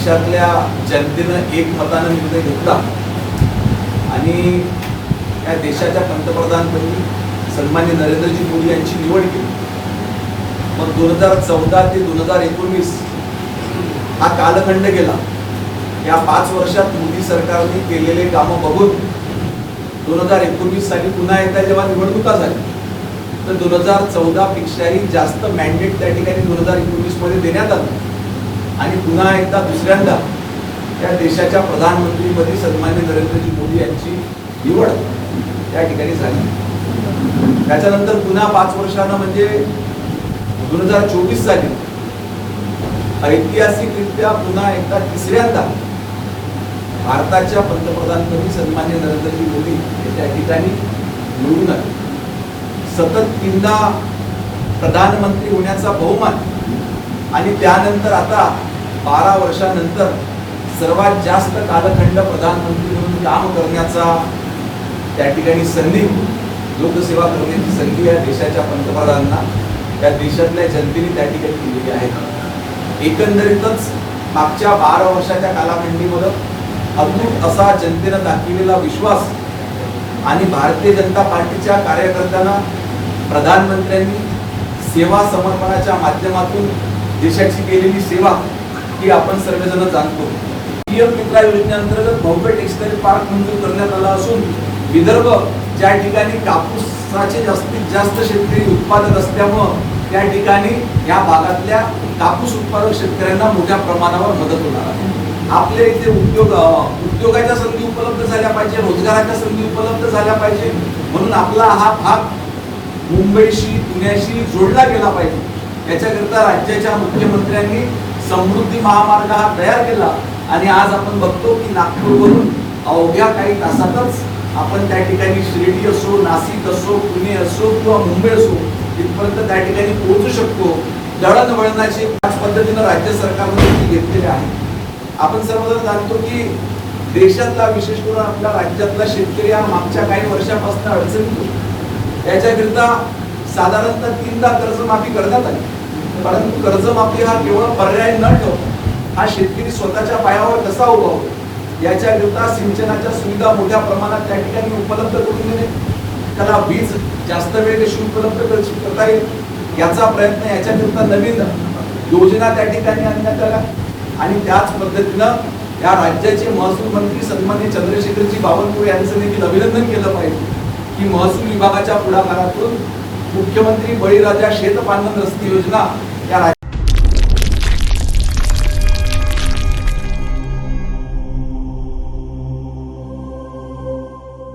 देशातल्या जनतेनं एकमतानं निर्णय घेतला आणि या देशाच्या पंतप्रधानपदी सन्माननीय नरेंद्रजी मोदी यांची निवड केली। मग 2014 ते 2019 हा कालखंड गेला। या 5 वर्षात मोदी सरकारने केलेले कामं बघून 2019 साली पुन्हा एकदा जेव्हा निवडणुका झाल्या तर 2014 पेक्षाही जास्त मॅन्डेट त्या ठिकाणी 2019 मध्ये देण्यात आलं आणि पुन्हा एकदा दुसऱ्यांदा या देशाच्या प्रधानमंत्रीपदी सन्माननीय नरेंद्रजी मोदी यांची निवड त्या ठिकाणी झाली। त्याच्यानंतर पुन्हा 5 वर्षांना म्हणजे 2024 साली ऐतिहासिकरित्या पुन्हा एकदा तिसऱ्यांदा भारताच्या पंतप्रधानपदी सन्माननीय नरेंद्रजी मोदी हे त्या ठिकाणी निवडून आले। सतत 3दा प्रधानमंत्री होण्याचा बहुमान आणि त्यानंतर आता 12 वर्षानंतर सर्वात जास्त कालखंड प्रधानमंत्री म्हणून काम करण्याचा त्या ठिकाणी संधी, लोकसेवा करण्याची संधी या देशाच्या पंतप्रधानांना या देशातल्या जनतेने त्या ठिकाणी दिलेली आहे। एकंदरीतच मागच्या 12 वर्षाच्या कालाखंडीमध्ये अद्भुत असा जनतेनं दाखविलेला विश्वास आणि भारतीय जनता पार्टीच्या कार्यकर्त्यांना प्रधानमंत्र्यांनी सेवा समर्पणाच्या माध्यमातून देशाची केलेली सेवा ही आपण सर्वजण जाणतो। पीएम मित्रा योजनेअंतर्गत भव्य टेक्सटाईल पार्क मंजूर करण्यात आला असून विदर्भ ज्या ठिकाणी कापूसाचे जास्तीत जास्त शेतकरी उत्पादक असल्यामुळे त्या ठिकाणी या भागातल्या कापूस उत्पादक शेतकऱ्यांना मोठ्या प्रमाणावर मदत होणार आहे। आपल्या इथे उद्योगाच्या संधी उपलब्ध झाल्या पाहिजे, रोजगाराच्या संधी उपलब्ध झाल्या पाहिजे, म्हणून आपला हा भाग मुंबईशी पुण्याशी जोडला गेला पाहिजे। याच्याकरता राज्याच्या मुख्यमंत्र्यांनी समृद्धी महामार्ग हा तयार केला आणि आज आपण बघतो की नागपूरवरून अवघ्या काही तासातच आपण त्या ठिकाणी शिर्डी असो, नाशिक असो, पुणे असो किंवा मुंबई असो इथपर्यंत त्या ठिकाणी पोहोचू शकतो। दळणवळणाची त्याच पद्धतीनं राज्य सरकारने घेतलेले आहे। आपण सर्वजण जाणतो की देशातला विशेष करून आपल्या राज्यातला शेतकरी हा मागच्या काही वर्षापासून अडचणीत होता। याच्याकरिता साधारणतः 3दा कर्जमाफी करण्यात आली, परंतु कर्जमाफी हा केवळ पर्याय न ठेवता हा शेतकरी स्वतःच्या पायावर कसा उभा होतो याच्याकरिता सिंचनाच्या सुविधा मोठ्या प्रमाणात त्या ठिकाणी उपलब्ध करून देणे, त्याला वीज जास्त वेळ कशी उपलब्ध करता येईल याचा प्रयत्न, याच्याकरिता नवीन योजना त्या ठिकाणी आणण्यात आल्या आणि त्याच पद्धतीनं या राज्याचे महसूल मंत्री सन्माननीय चंद्रशेखरजी बावनकुळे यांचं देखील अभिनंदन केलं पाहिजे की महसूल विभागाच्या पुढाकारातून मुख्यमंत्री बळीराजा शेतपांडण रस्ते योजना या